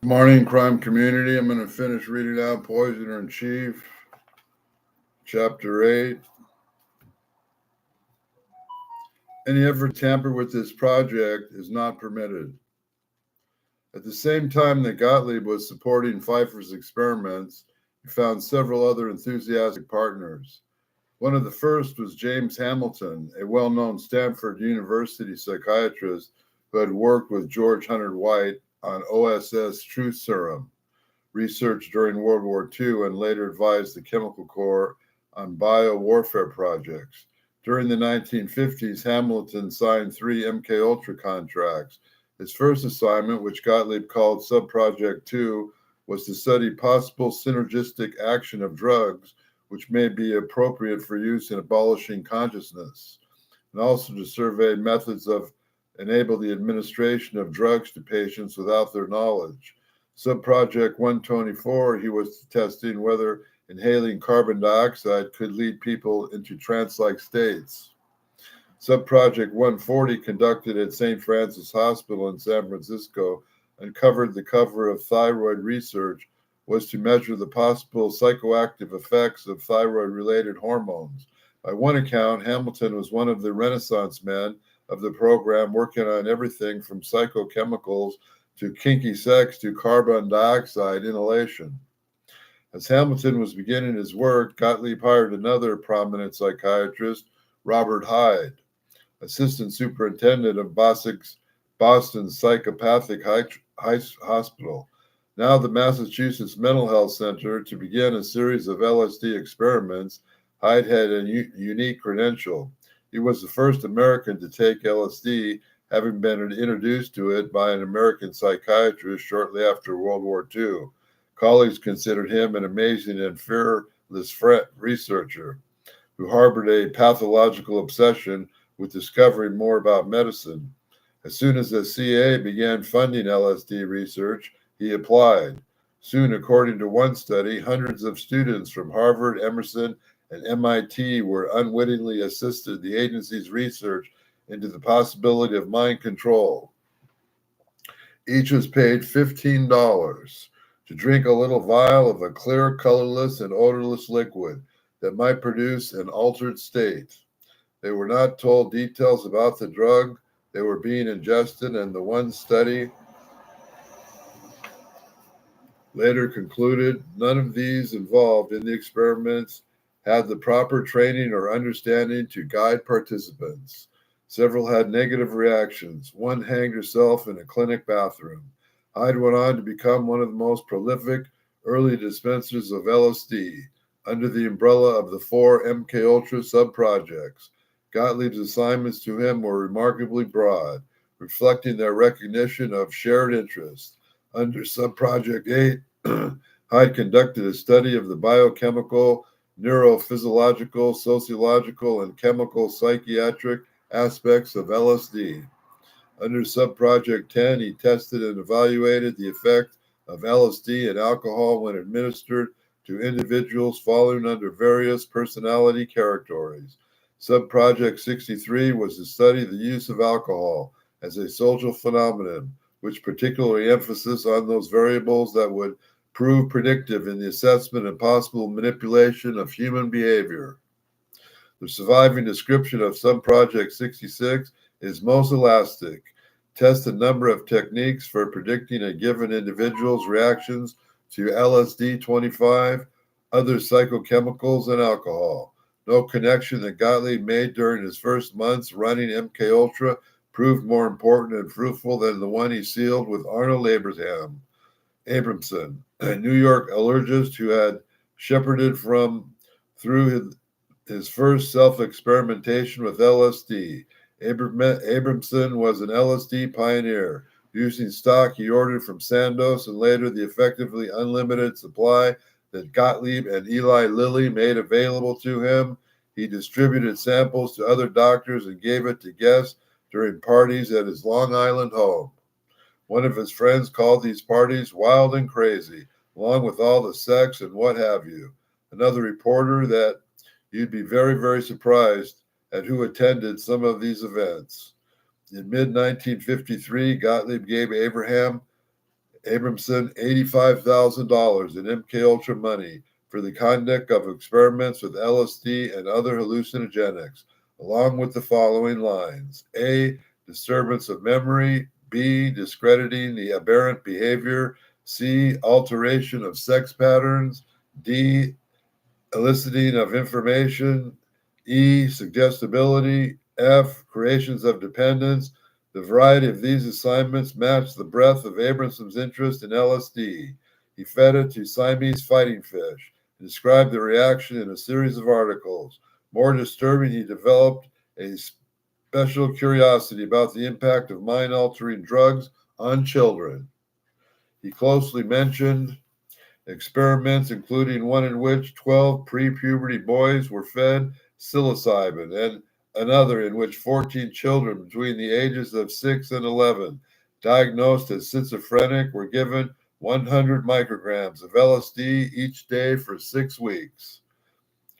Good morning, crime community. I'm going to finish reading out Poisoner in Chief, Chapter 8. Any effort to tamper with this project is not permitted. At the same time that Gottlieb was supporting Pfeiffer's experiments, he found several other enthusiastic partners. One of the first was James Hamilton, a well-known Stanford University psychiatrist who had worked with George Hunter White on OSS truth serum research during World War II and later advised the Chemical Corps on biowarfare projects. During the 1950s, Hamilton signed 3 MKUltra contracts. His first assignment, which Gottlieb called Subproject 2, was to study possible synergistic action of drugs which may be appropriate for use in abolishing consciousness, and also to survey methods of enable the administration of drugs to patients without their knowledge. Subproject 124, he was testing whether inhaling carbon dioxide could lead people into trance-like states. Subproject 140, conducted at St. Francis Hospital in San Francisco, uncovered the cover of thyroid research, was to measure the possible psychoactive effects of thyroid-related hormones. By one account, Hamilton was one of the Renaissance men of the program, working on everything from psychochemicals to kinky sex to carbon dioxide inhalation. As Hamilton was beginning his work, Gottlieb hired another prominent psychiatrist, Robert Hyde, assistant superintendent of Boston's Psychopathic Hospital, now the Massachusetts Mental Health Center, to begin a series of LSD experiments. Hyde had a unique credential. He was the first American to take LSD, having been introduced to it by an American psychiatrist shortly after World War II. Colleagues considered him an amazing and fearless researcher who harbored a pathological obsession with discovering more about medicine. As soon as the CA began funding LSD research, he applied. Soon, according to one study, hundreds of students from Harvard, Emerson, and MIT were unwittingly assisted the agency's research into the possibility of mind control. Each was paid $15 to drink a little vial of a clear, colorless, and odorless liquid that might produce an altered state. They were not told details about the drug they were being ingested, and the one study later concluded none of these involved in the experiments had the proper training or understanding to guide participants. Several had negative reactions. One hanged herself in a clinic bathroom. Hyde went on to become one of the most prolific early dispensers of LSD under the umbrella of the 4 MKUltra sub-projects. Gottlieb's assignments to him were remarkably broad, reflecting their recognition of shared interests. Under Subproject 8, Hyde conducted a study of the biochemical, neurophysiological, sociological, and chemical psychiatric aspects of LSD. Under Subproject 10, he tested and evaluated the effect of LSD and alcohol when administered to individuals falling under various personality categories. Subproject 63 was to study the use of alcohol as a social phenomenon, which particularly emphasis on those variables that would prove predictive in the assessment and possible manipulation of human behavior. The surviving description of Subproject 66 is most elastic. Test a number of techniques for predicting a given individual's reactions to LSD 25, other psychochemicals, and alcohol. No connection that Gottlieb made during his first months running MKUltra proved more important and fruitful than the one he sealed with Arnold Abramson, a New York allergist who had shepherded through his first self-experimentation with LSD. Abramson was an LSD pioneer, using stock he ordered from Sandoz and later the effectively unlimited supply that Gottlieb and Eli Lilly made available to him. He distributed samples to other doctors and gave it to guests during parties at his Long Island home. One of his friends called these parties wild and crazy, along with all the sex and what have you. Another reporter that you'd be very, very surprised at who attended some of these events. In mid-1953, Gottlieb gave Abraham Abramson $85,000 in MKUltra money for the conduct of experiments with LSD and other hallucinogenics, along with the following lines: A. Disturbance of memory. B. Discrediting the aberrant behavior. C. Alteration of sex patterns. D. Eliciting of information. E. Suggestibility. F. Creations of dependence. The variety of these assignments matched the breadth of Abramson's interest in LSD. He fed it to Siamese fighting fish and described the reaction in a series of articles. More disturbing, he developed a special curiosity about the impact of mind-altering drugs on children. He closely mentioned experiments, including one in which 12 pre-puberty boys were fed psilocybin, and another in which 14 children between the ages of 6 and 11, diagnosed as schizophrenic, were given 100 micrograms of LSD each day for 6 weeks.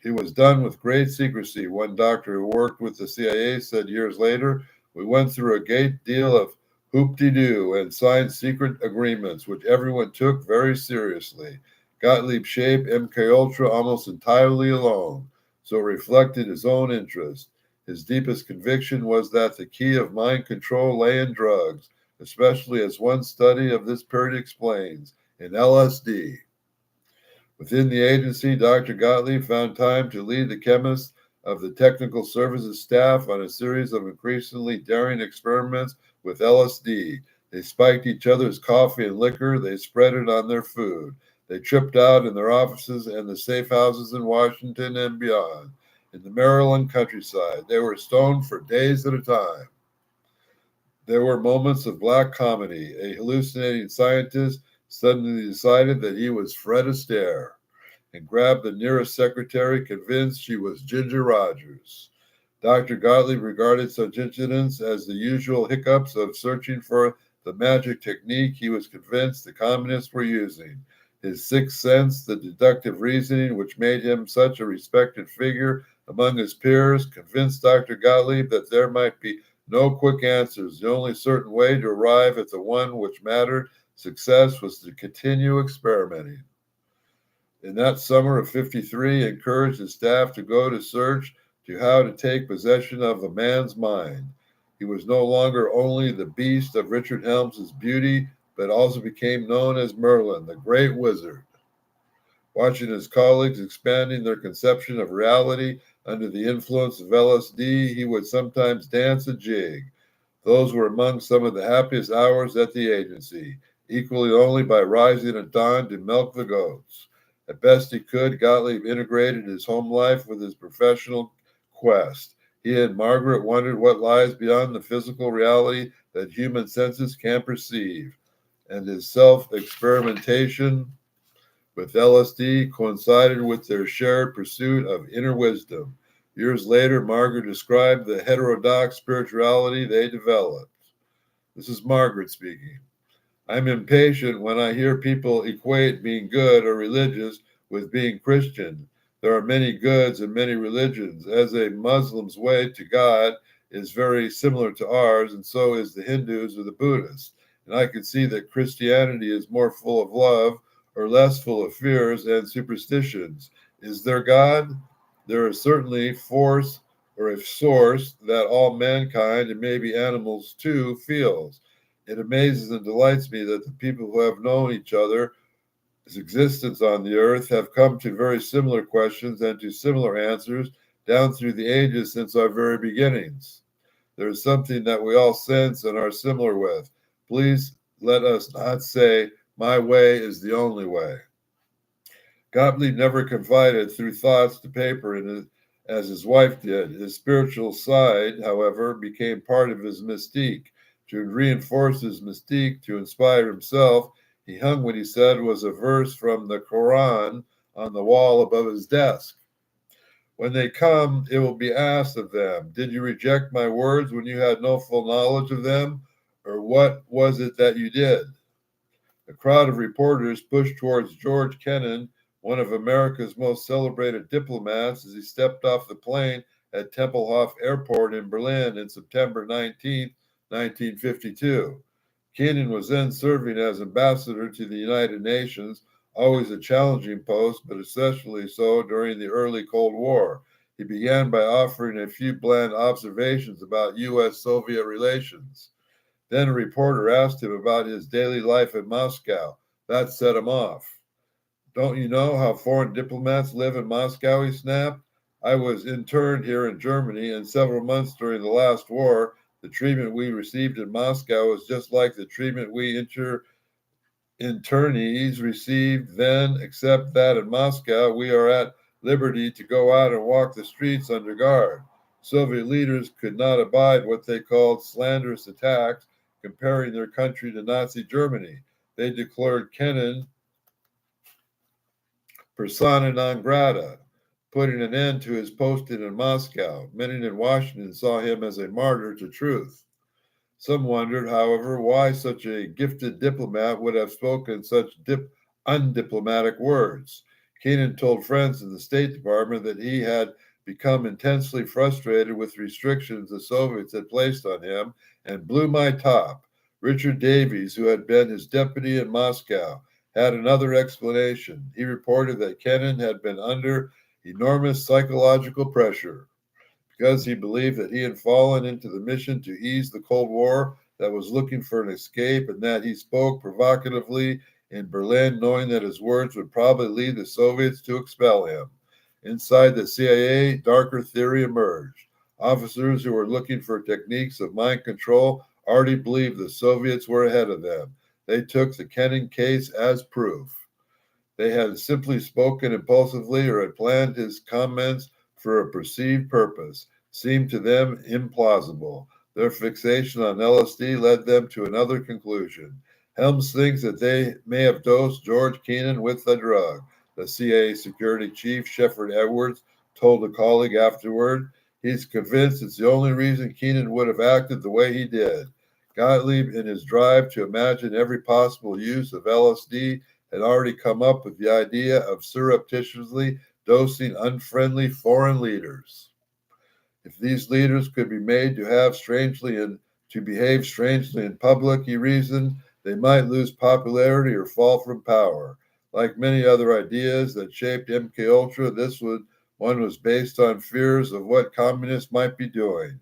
He was done with great secrecy. One doctor who worked with the CIA said years later, "We went through a great deal of hoop-de-doo and signed secret agreements, which everyone took very seriously. Gottlieb shaped MKUltra almost entirely alone, so it reflected his own interest. His deepest conviction was that the key of mind control lay in drugs, especially as one study of this period explains, in LSD. Within the agency, Dr. Gottlieb found time to lead the chemists of the technical services staff on a series of increasingly daring experiments with LSD. They spiked each other's coffee and liquor. They spread it on their food. They tripped out in their offices and the safe houses in Washington and beyond. In the Maryland countryside, they were stoned for days at a time. There were moments of black comedy. A hallucinating scientist suddenly decided that he was Fred Astaire and grabbed the nearest secretary, convinced she was Ginger Rogers. Dr. Gottlieb regarded such incidents as the usual hiccups of searching for the magic technique he was convinced the communists were using. His sixth sense, the deductive reasoning which made him such a respected figure among his peers, convinced Dr. Gottlieb that there might be no quick answers. The only certain way to arrive at the one which mattered, success, was to continue experimenting. In that summer of '53, he encouraged his staff to go to search to how to take possession of a man's mind. He was no longer only the beast of Richard Helms's beauty, but also became known as Merlin, the great wizard. Watching his colleagues expanding their conception of reality under the influence of LSD, he would sometimes dance a jig. Those were among some of the happiest hours at the agency, equally only by rising at dawn to milk the goats. At best he could, Gottlieb integrated his home life with his professional quest. He and Margaret wondered what lies beyond the physical reality that human senses can perceive, and his self-experimentation with LSD coincided with their shared pursuit of inner wisdom. Years later, Margaret described the heterodox spirituality they developed. This is Margaret speaking. "I'm impatient when I hear people equate being good or religious with being Christian. There are many goods and many religions. As a Muslim's way to God is very similar to ours, and so is the Hindus or the Buddhists. And I can see that Christianity is more full of love or less full of fears and superstitions. Is there God? There is certainly force or a source that all mankind, and maybe animals too, feels. It amazes and delights me that the people who have known each other's existence on the earth have come to very similar questions and to similar answers down through the ages since our very beginnings. There is something that we all sense and are similar with. Please let us not say, 'My way is the only way.'" Gottlieb never confided through thoughts to paper as his wife did. His spiritual side, however, became part of his mystique. To reinforce his mystique, to inspire himself, he hung what he said was a verse from the Quran on the wall above his desk. "When they come, it will be asked of them, 'Did you reject my words when you had no full knowledge of them? Or what was it that you did?'" A crowd of reporters pushed towards George Kennan, one of America's most celebrated diplomats, as he stepped off the plane at Tempelhof Airport in Berlin on September 19, 1952. Keenan was then serving as ambassador to the United Nations, always a challenging post, but especially so during the early Cold War. He began by offering a few bland observations about U.S.-Soviet relations. Then a reporter asked him about his daily life in Moscow. That set him off. Don't you know how foreign diplomats live in Moscow? He snapped. I was interned here in Germany, and several months during the last war, the treatment we received in Moscow was just like the treatment we internees received then, except that in Moscow we are at liberty to go out and walk the streets under guard. Soviet leaders could not abide what they called slanderous attacks, comparing their country to Nazi Germany. They declared Kennan persona non grata, putting an end to his posting in Moscow. Many in Washington saw him as a martyr to truth. Some wondered, however, why such a gifted diplomat would have spoken such undiplomatic words. Keenan told friends in the State Department that he had become intensely frustrated with restrictions the Soviets had placed on him and blew my top. Richard Davies, who had been his deputy in Moscow, had another explanation. He reported that Kennan had been under enormous psychological pressure because he believed that he had fallen into the mission to ease the Cold War that was looking for an escape, and that he spoke provocatively in Berlin, knowing that his words would probably lead the Soviets to expel him. Inside the CIA, darker theory emerged. Officers who were looking for techniques of mind control already believed the Soviets were ahead of them. They took the Kennan case as proof. They had simply spoken impulsively or had planned his comments for a perceived purpose, seemed to them implausible. Their fixation on LSD led them to another conclusion. Helms thinks that they may have dosed George Kennan with the drug, the CIA security chief, Shepard Edwards, told a colleague afterward. He's convinced it's the only reason Kennan would have acted the way he did. Gottlieb, in his drive to imagine every possible use of LSD, had already come up with the idea of surreptitiously dosing unfriendly foreign leaders. If these leaders could be made to behave strangely in public, he reasoned, they might lose popularity or fall from power. Like many other ideas that shaped MKUltra, one was based on fears of what communists might be doing.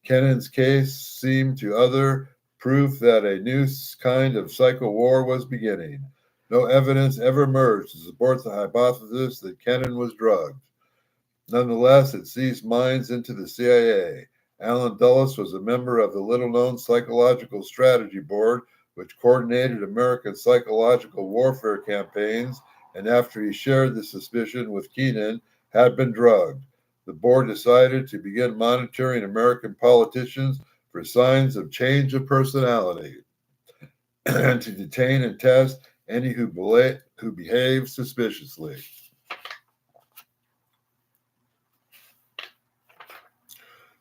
Kennan's case seemed to other proof that a new kind of psycho war was beginning. No evidence ever emerged to support the hypothesis that Kennan was drugged. Nonetheless, it seized minds into the CIA. Alan Dulles was a member of the little-known Psychological Strategy Board, which coordinated American psychological warfare campaigns, and after he shared the suspicion with Kennan, had been drugged. The board decided to begin monitoring American politicians for signs of change of personality and to detain and test any who behave suspiciously.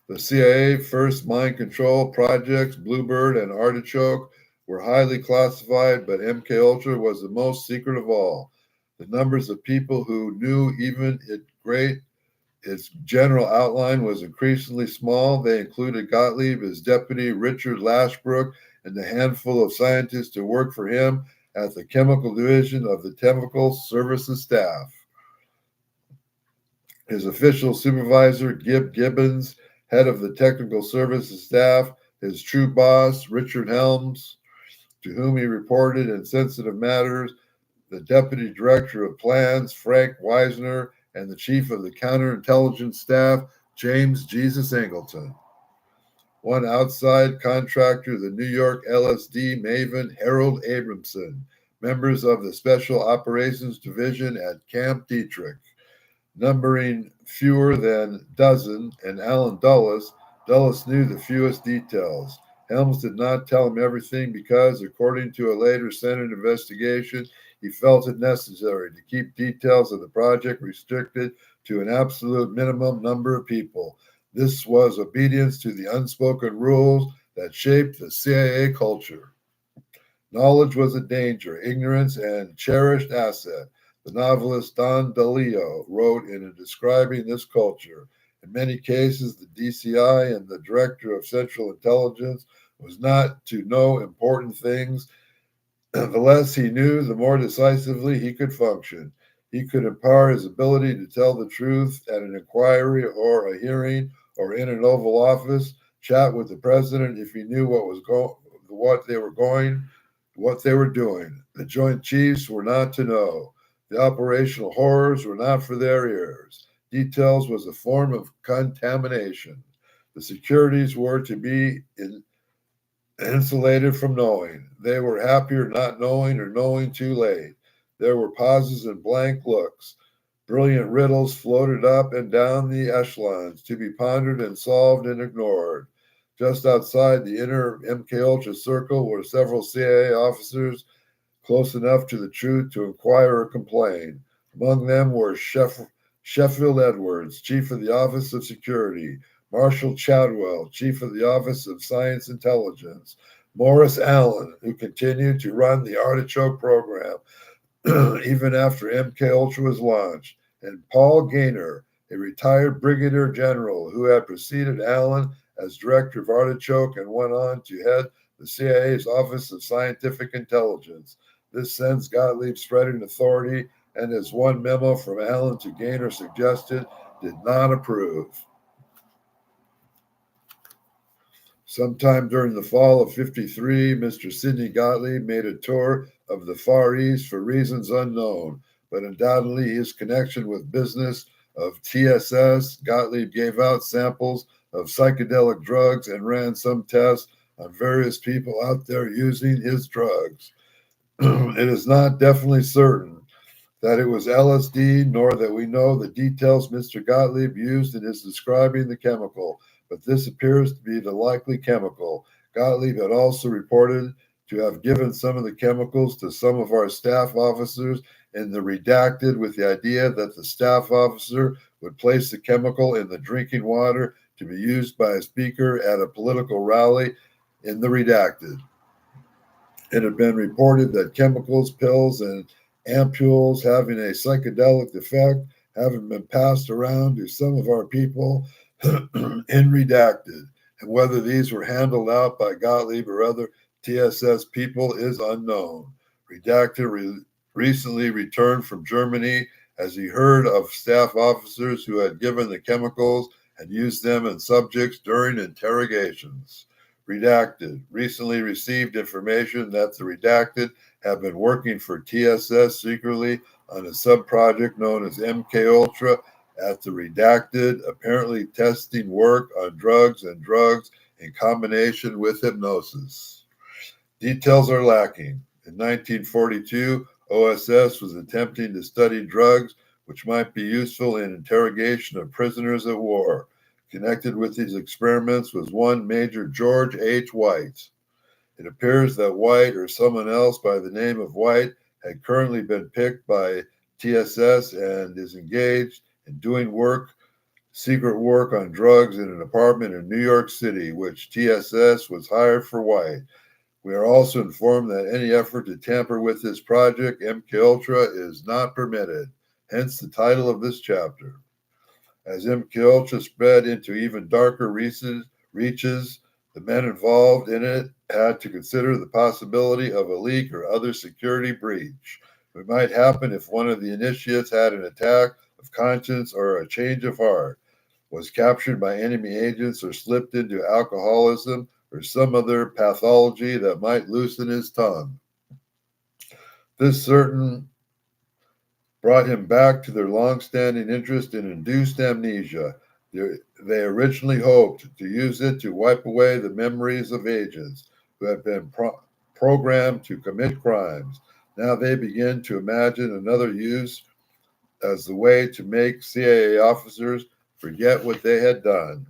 The CIA first mind control projects, Bluebird and Artichoke, were highly classified, but MKUltra was the most secret of all. The numbers of people who knew even its general outline was increasingly small. They included Gottlieb, his deputy, Richard Lashbrook, and a handful of scientists who worked for him at the chemical division of the Chemical Services staff. His official supervisor, Gib Gibbons, head of the technical services staff, his true boss, Richard Helms, to whom he reported in sensitive matters, the deputy director of plans, Frank Wisner, and the chief of the counterintelligence staff, James Jesus Angleton. One outside contractor, the New York LSD maven, Harold Abramson, members of the Special Operations Division at Camp Dietrich. Numbering fewer than a dozen, and Alan Dulles knew the fewest details. Helms did not tell him everything because, according to a later Senate investigation, he felt it necessary to keep details of the project restricted to an absolute minimum number of people. This was obedience to the unspoken rules that shaped the CIA culture. Knowledge was a danger, ignorance and cherished asset. The novelist Don DeLeo wrote in describing this culture. In many cases, the DCI and the Director of Central Intelligence was not to know important things. The less he knew, the more decisively he could function. He could empower his ability to tell the truth at an inquiry or a hearing or in an Oval Office, chat with the president if he knew what they were doing. The Joint Chiefs were not to know. The operational horrors were not for their ears. Details was a form of contamination. The securities were to be insulated from knowing. They were happier not knowing or knowing too late. There were pauses and blank looks. Brilliant riddles floated up and down the echelons to be pondered and solved and ignored. Just outside the inner MKUltra circle were several CIA officers close enough to the truth to inquire or complain. Among them were Sheffield Edwards, Chief of the Office of Security, Marshall Chadwell, Chief of the Office of Science Intelligence, Morris Allen, who continued to run the Artichoke program even after MKUltra was launched, and Paul Gaynor, a retired brigadier general who had preceded Allen as director of Artichoke and went on to head the CIA's Office of Scientific Intelligence. This sends Gottlieb spreading authority, and as one memo from Allen to Gaynor suggested, did not approve. Sometime during the fall of '53, Mr. Sidney Gottlieb made a tour of the Far East for reasons unknown, but undoubtedly his connection with business of TSS. Gottlieb gave out samples of psychedelic drugs and ran some tests on various people out there using his drugs. It is not definitely certain that it was LSD, nor that we know the details Mr. Gottlieb used in his describing the chemical, but this appears to be the likely chemical. Gottlieb had also reported to have given some of the chemicals to some of our staff officers in the redacted with the idea that the staff officer would place the chemical in the drinking water to be used by a speaker at a political rally in the redacted. It had been reported that chemicals, pills, and ampules having a psychedelic effect having been passed around to some of our people in redacted, and whether these were handled out by Gottlieb or other TSS people is unknown. Redacted recently returned from Germany as he heard of staff officers who had given the chemicals and used them in subjects during interrogations. Redacted recently received information that the redacted have been working for TSS secretly on a sub-project known as MKUltra at the redacted, apparently testing work on drugs and drugs in combination with hypnosis. Details are lacking. In 1942, OSS was attempting to study drugs which might be useful in interrogation of prisoners of war. Connected with these experiments was one Major George H. White. It appears that White, or someone else by the name of White, had currently been picked by TSS and is engaged in doing secret work on drugs in an apartment in New York City, which TSS was hired for White. We are also informed that any effort to tamper with this project, MKUltra, is not permitted, hence the title of this chapter. As MKUltra spread into even darker reaches, the men involved in it had to consider the possibility of a leak or other security breach. It might happen if one of the initiates had an attack of conscience or a change of heart, was captured by enemy agents, or slipped into alcoholism or some other pathology that might loosen his tongue. This certain brought him back to their long-standing interest in induced amnesia. They originally hoped to use it to wipe away the memories of agents who had been programmed to commit crimes. Now they begin to imagine another use as the way to make CIA officers forget what they had done.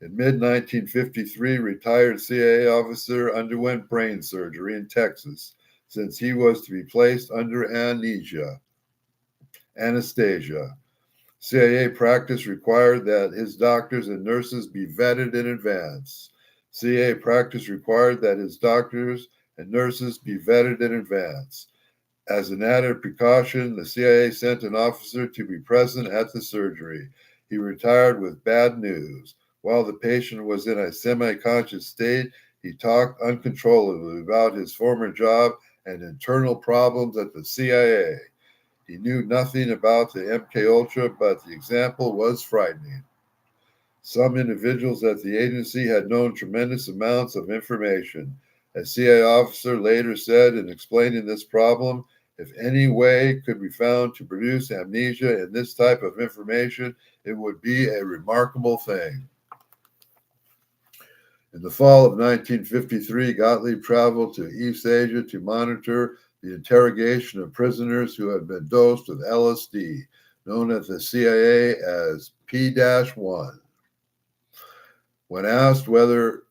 In mid-1953, retired CIA officer underwent brain surgery in Texas since he was to be placed under anesthesia. CIA practice required that his doctors and nurses be vetted in advance. CIA practice required that his doctors and nurses be vetted in advance. As an added precaution, the CIA sent an officer to be present at the surgery. He retired with bad news. While the patient was in a semi-conscious state, he talked uncontrollably about his former job and internal problems at the CIA. He knew nothing about the MKUltra, but the example was frightening. Some individuals at the agency had known tremendous amounts of information. A CIA officer later said in explaining this problem, if any way could be found to produce amnesia in this type of information, it would be a remarkable thing. In the fall of 1953, Gottlieb traveled to East Asia to monitor the interrogation of prisoners who had been dosed with LSD, known at the CIA as P-1. When asked whether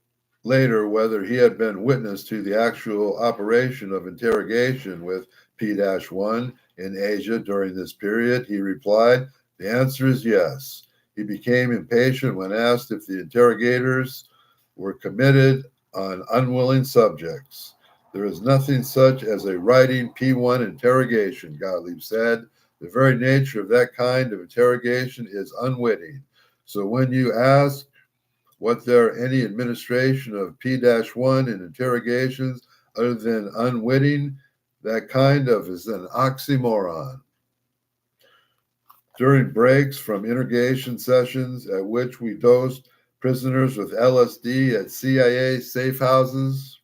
he had been witness to the actual operation of interrogation with P-1 in Asia during this period, he replied, "The answer is yes." He became impatient when asked if the interrogators were committed on unwilling subjects. "There is nothing such as a writing P-1 interrogation," Gottlieb said. "The very nature of that kind of interrogation is unwitting. So when you ask, was there any administration of P-1 in interrogations other than unwitting? That kind of is an oxymoron." During breaks from interrogation sessions at which we dosed prisoners with LSD at CIA safe houses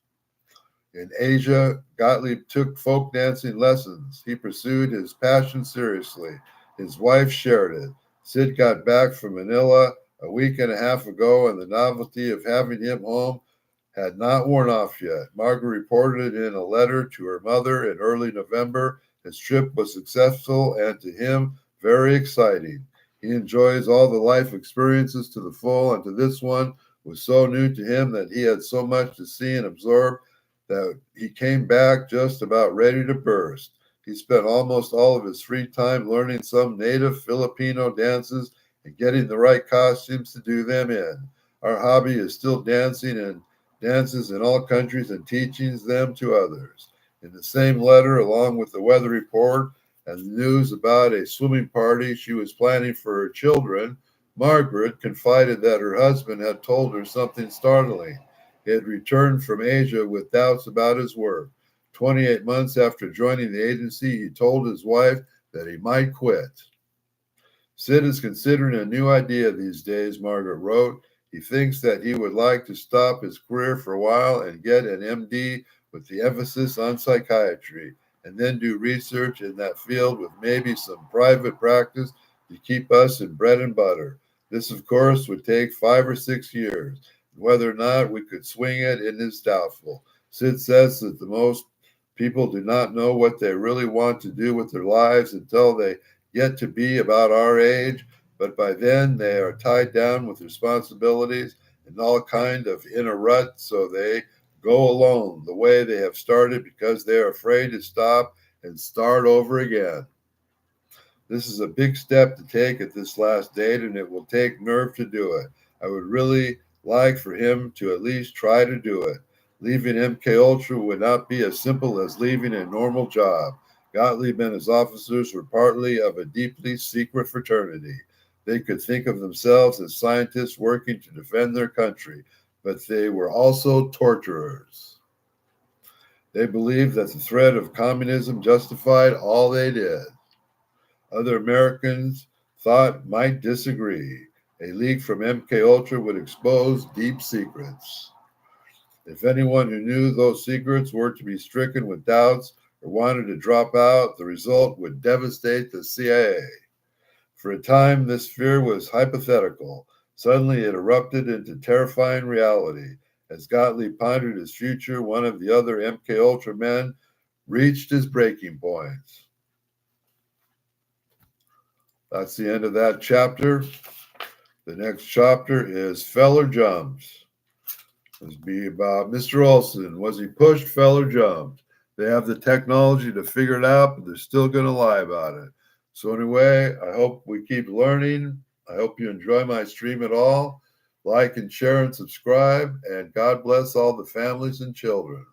in Asia, Gottlieb took folk dancing lessons. He pursued his passion seriously. His wife shared it. Sid got back from Manila a week and a half ago, and the novelty of having him home had not worn off yet. Margaret reported in a letter to her mother in early November his trip was successful and to him very exciting. He enjoys all the life experiences to the full, and to this one was so new to him that he had so much to see and absorb that he came back just about ready to burst. He spent almost all of his free time learning some native Filipino dances and getting the right costumes to do them in. Our hobby is still dancing and dances in all countries and teaching them to others. In the same letter, along with the weather report and the news about a swimming party she was planning for her children, Margaret confided that her husband had told her something startling. He had returned from Asia with doubts about his work. 28 months after joining the agency, he told his wife that he might quit. "Sid is considering a new idea these days," Margaret wrote. "He thinks that he would like to stop his career for a while and get an MD with the emphasis on psychiatry, and then do research in that field with maybe some private practice to keep us in bread and butter. This, of course, would take 5 or 6 years. Whether or not we could swing it is doubtful. Sid says that the most people do not know what they really want to do with their lives until they get to be about our age, but by then they are tied down with responsibilities and all kind of in a rut, so they go alone the way they have started because they are afraid to stop and start over again. This is a big step to take at this last date, and it will take nerve to do it. I would really like for him to at least try to do it. Leaving MKUltra would not be as simple as leaving a normal job. Gottlieb and his officers were partly of a deeply secret fraternity. They could think of themselves as scientists working to defend their country, but they were also torturers. They believed that the threat of communism justified all they did. Other Americans thought might disagree. A leak from MKUltra would expose deep secrets. If anyone who knew those secrets were to be stricken with doubts or wanted to drop out, the result would devastate the CIA. For a time, this fear was hypothetical. Suddenly, it erupted into terrifying reality. As Gottlieb pondered his future, one of the other MKUltra men reached his breaking point. That's the end of that chapter. The next chapter is Fell or Jumped. This will be about Mr. Olson. Was he pushed, fell, or jumped? They have the technology to figure it out, but they're still going to lie about it. So anyway, I hope we keep learning. I hope you enjoy my stream at all. Like and share and subscribe, and God bless all the families and children.